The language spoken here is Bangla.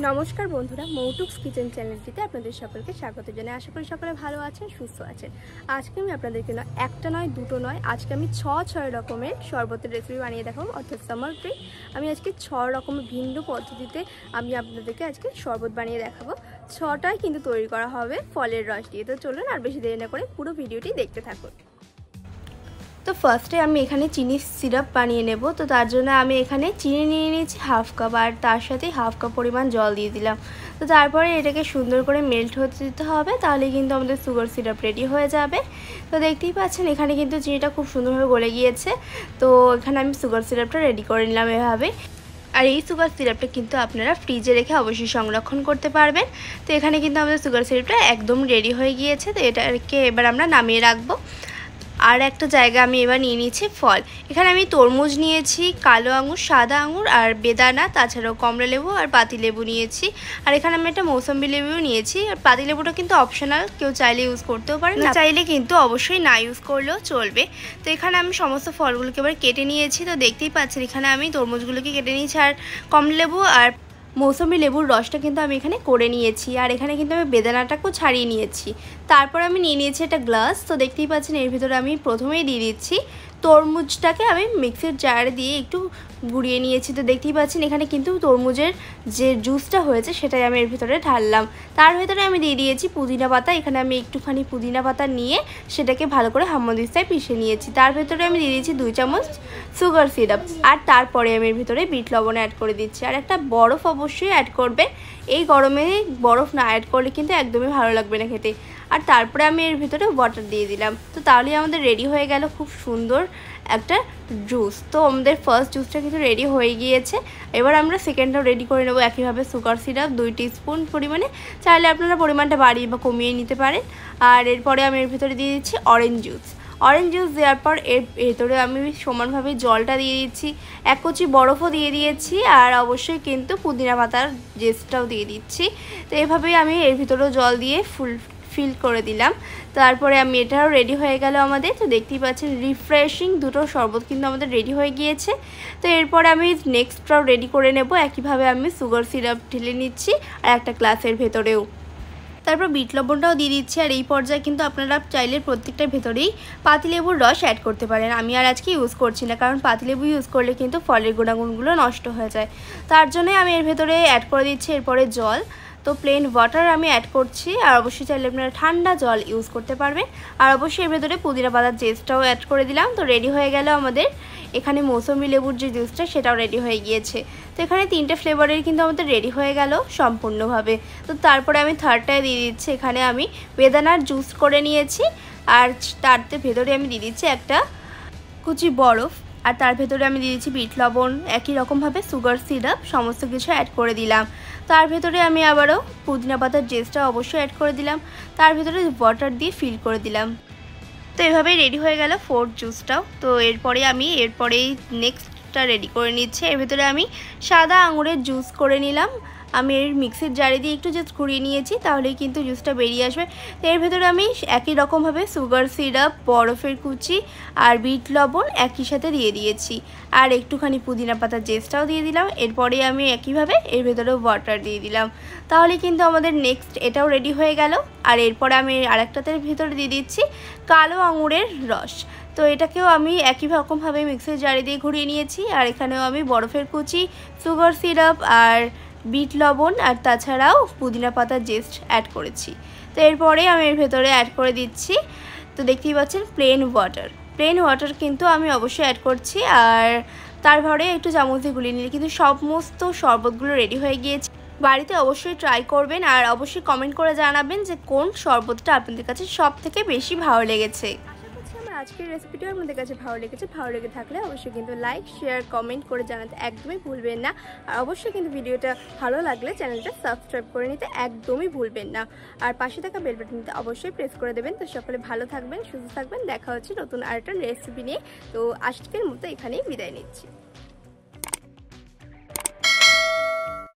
নমস্কার বন্ধুরা, মৌটুকস কিচেন চ্যানেলটিতে আপনাদের সকলকে স্বাগত জানাই। আশা করি সকলে ভালো আছেন, সুস্থ আছেন। আজকে আমি আপনাদেরকে একটা নয় দুটো নয়, আজকে আমি ছয় রকমের শরবতের রেসিপি বানিয়ে দেখাবো, অর্থাৎ সামার ড্রিঙ্ক। আমি আজকে 6 রকমের ভিন্ন পদ্ধতিতে আমি আপনাদেরকে আজকে শরবত বানিয়ে দেখাবো। 6টাই কিন্তু তৈরি করা হবে ফলের রস দিয়ে। তো চলুন আর বেশি দেরি না করে পুরো ভিডিওটি দেখতে থাকুন। তো ফার্স্টে আমি এখানে চিনি সিরাপ বানিয়ে নেব। তো তার জন্য আমি এখানে চিনি নিয়ে নিয়েছি হাফ কাপ, আর তার সাথে হাফ কাপ পরিমাণ জল দিয়ে দিলাম। তো তারপরে এটাকে সুন্দর করে মেল্ট হতে দিতে হবে, তাহলে কিন্তু আমাদের সুগার সিরাপ রেডি হয়ে যাবে। তো দেখতেই পাচ্ছেন এখানে কিন্তু চিনিটা খুব সুন্দরভাবে গলে গিয়েছে। তো এখানে আমি সুগার সিরাপটা রেডি করে নিলাম এভাবে। আর এই সুগার সিরাপটা কিন্তু আপনারা ফ্রিজে রেখে অবশ্যই সংরক্ষণ করতে পারবেন। তো এখানে কিন্তু আমাদের সুগার সিরাপটা একদম রেডি হয়ে গিয়েছে। তো এটাকে এবার আমরা নামিয়ে রাখবো। আর একটা জায়গা আমি এবার নিয়ে নিয়েছি ফল। এখানে আমি তরমুজ নিয়েছি, কালো আঙুর, সাদা আঙুর আর বেদানা, তাছাড়াও কমলা লেবু আর পাতিলেবু নিয়েছি। আর এখানে আমি একটা মৌসম্বি লেবুও নিয়েছি। আর পাতিলেবুটা কিন্তু অপশনাল, কেউ চাইলে ইউজ করতেও পারে, না চাইলে কিন্তু অবশ্যই না ইউজ করলেও চলবে। তো এখানে আমি সমস্ত ফলগুলোকে এবার কেটে নিয়েছি। তো দেখতেই পাচ্ছেন এখানে আমি তরমুজগুলোকে কেটে নিয়েছি, আর কমলা লেবু আর মৌসুমি লেবুর রসটা কিন্তু আমি এখানে করে নিয়েছি। আর এখানে কিন্তু আমি বেদানাটাকেও ছাড়িয়ে নিয়েছি। তারপর আমি নিয়ে নিয়েছি একটা গ্লাস। তো দেখতেই পাচ্ছেন এর ভিতরে আমি প্রথমেই দিয়ে দিচ্ছি তরমুজটাকে আমি মিক্সির জারে দিয়ে একটু গুঁড়িয়ে নিয়েছি। তো দেখতেই পাচ্ছেন এখানে কিন্তু তরমুজের যে জুসটা হয়েছে সেটাই আমি এর ভিতরে ঢাললাম। তার ভিতরে আমি দিয়ে দিয়েছি পুদিনা পাতা। এখানে আমি একটুখানি পুদিনা পাতা নিয়ে সেটাকে ভালো করে হামদিস্তায় পিষে নিয়েছি। তার ভিতরে আমি দিয়ে দিয়েছি 2 চামচ সুগার সিরাপ। আর তারপরে আমি এর ভিতরে বিট লবণ অ্যাড করে দিচ্ছি। আর একটা বরফ অবশ্যই অ্যাড করবে। এই গরমে বরফ না অ্যাড করলে কিন্তু একদমই ভালো লাগবে না খেতে। আর তারপরে আমি এর ভিতরে ওয়াটার দিয়ে দিলাম। তো তাহলেই আমাদের রেডি হয়ে গেল খুব সুন্দর একটা জুস। তো আমাদের ফার্স্ট জুসটা কিন্তু রেডি হয়ে গিয়েছে। এবার আমরা সেকেন্ডটাও রেডি করে নেবো একইভাবে। সুগার সিরাপ 2 টিস্পুন পরিমাণে, চাইলে আপনারা পরিমাণটা বাড়িয়ে বা কমিয়ে নিতে পারেন। আর এরপরে আমি এর ভিতরে দিয়ে দিচ্ছি অরেঞ্জ জুস। অরেঞ্জ জুস দেওয়ার পর এর ভেতরে আমি সমানভাবে জলটা দিয়ে দিচ্ছি, এক কচি বরফও দিয়ে দিয়েছি, আর অবশ্যই কিন্তু পুদিনা পাতার জেস্টটাও দিয়ে দিচ্ছি। তো এভাবেই আমি এর ভিতরেও জল দিয়ে ফিল করে দিলাম। তারপরে আমি এটাও রেডি হয়ে গেল আমাদের। তো দেখতেই পাচ্ছেন রিফ্রেশিং দুটো শরবত কিন্তু আমাদের রেডি হয়ে গিয়েছে। তো এরপরে আমি নেক্সটটাও রেডি করে নেব। একইভাবে আমি সুগার সিরাপ ঢেলে নিচ্ছি আর একটা গ্লাসের ভেতরেও। তারপর বিট লবণটাও দিয়ে দিচ্ছি। আর এই পর্যায়ে কিন্তু আপনারা চাইলে প্রত্যেকটার ভেতরেই পাতিলেবুর রস অ্যাড করতে পারেন। আমি আর আজকে ইউজ করছি না, কারণ পাতিলেবু ইউজ করলে কিন্তু ফলের গুণাগুণগুলো নষ্ট হয়ে যায়। তার জন্যই আমি এর ভেতরে অ্যাড করে দিচ্ছি এরপরে জল। তো প্লেন ওয়াটার আমি অ্যাড করছি, আর অবশ্যই চাইলে আপনারা ঠান্ডা জল ইউজ করতে পারবেন। আর অবশ্যই এর ভেতরে পুদিনা পাতার জেস্টটাও অ্যাড করে দিলাম। তো রেডি হয়ে গেল আমাদের এখানে মৌসুমি লেবুর যে জুসটা, সেটাও রেডি হয়ে গিয়েছে। তো এখানে 3টে ফ্লেভারের কিন্তু আমাদের রেডি হয়ে গেল সম্পূর্ণভাবে। তো তারপরে আমি থার্ডটায় দিয়ে দিচ্ছি, এখানে আমি বেদানার জুস করে নিয়েছি। আর তার ভেতরে আমি দিয়ে দিচ্ছি একটা কুচি বরফ। আর তার ভেতরে আমি দিয়ে দিচ্ছি বিট লবণ, একই রকমভাবে সুগার সিরাপ, সমস্ত কিছু অ্যাড করে দিলাম। তার ভেতরে আমি আবারও পুদিনা পাতার জেসটা অবশ্যই অ্যাড করে দিলাম। তার ভেতরে ওয়াটার দিয়ে ফিল করে দিলাম। তো এভাবেই রেডি হয়ে গেল ফোর্থ জুসটাও। তো এরপরেই নেক্সটটা রেডি করে নিচ্ছি। এর ভেতরে আমি সাদা আঙুরের জুস করে নিলাম। আমি এর মিক্সির জারে দিয়ে একটু জাস্ট ঘুরিয়ে নিয়েছি, তাহলেই কিন্তু জুসটা বেরিয়ে আসবে। তো এর ভেতরে আমি একই রকমভাবে সুগার সিরাপ, বরফের কুচি আর বিট লবণ একই সাথে দিয়ে দিয়েছি। আর একটুখানি পুদিনা পাতার জেসটাও দিয়ে দিলাম। এরপরে আমি একইভাবে এর ভেতরে ওয়াটার দিয়ে দিলাম। তাহলে কিন্তু আমাদের নেক্সট এটাও রেডি হয়ে গেল। আর এরপরে আমি আরেকটাতে ভেতরে দিয়ে দিচ্ছি কালো আঙুরের রস। তো এটাকেও আমি একই রকমভাবে মিক্সির জারে দিয়ে ঘুরিয়ে নিয়েছি। আর এখানেও আমি বরফের কুচি, সুগার সিরাপ আর বিট লবণ আর তাছাড়াও পুদিনা পাতার জেস্ট অ্যাড করেছি। তো এরপরে আমি এর ভেতরে অ্যাড করে দিচ্ছি, তো দেখতেই পাচ্ছেন প্লেন ওয়াটার কিন্তু আমি অবশ্যই অ্যাড করছি। আর তারপরে একটু চামচ দিয়ে গুলিয়ে নিলে কিন্তু সমস্ত শরবতগুলো রেডি হয়ে গিয়েছে। বাড়িতে অবশ্যই ট্রাই করবেন, আর অবশ্যই কমেন্ট করে জানাবেন যে কোন শরবতটা আপনাদের কাছে সব থেকে বেশি ভালো লেগেছে। আজকের রেসিপিটা আপনাদের কাছে ভালো লেগে থাকলে অবশ্যই কিন্তু লাইক, শেয়ার, কমেন্ট করে জানাতে একদমই ভুলবেন না। আর অবশ্যই কিন্তু ভিডিওটা ভালো লাগলে চ্যানেলটা সাবস্ক্রাইব করে নিতে একদমই ভুলবেন না। আর পাশে থাকা বেল বাটনটা অবশ্যই প্রেস করে দেবেন। তো সকলে ভালো থাকবেন, সুস্থ থাকবেন। দেখা হচ্ছে নতুন আরেকটা রেসিপি নিয়ে। তো আজকের মতো এখানেই বিদায় নিচ্ছি।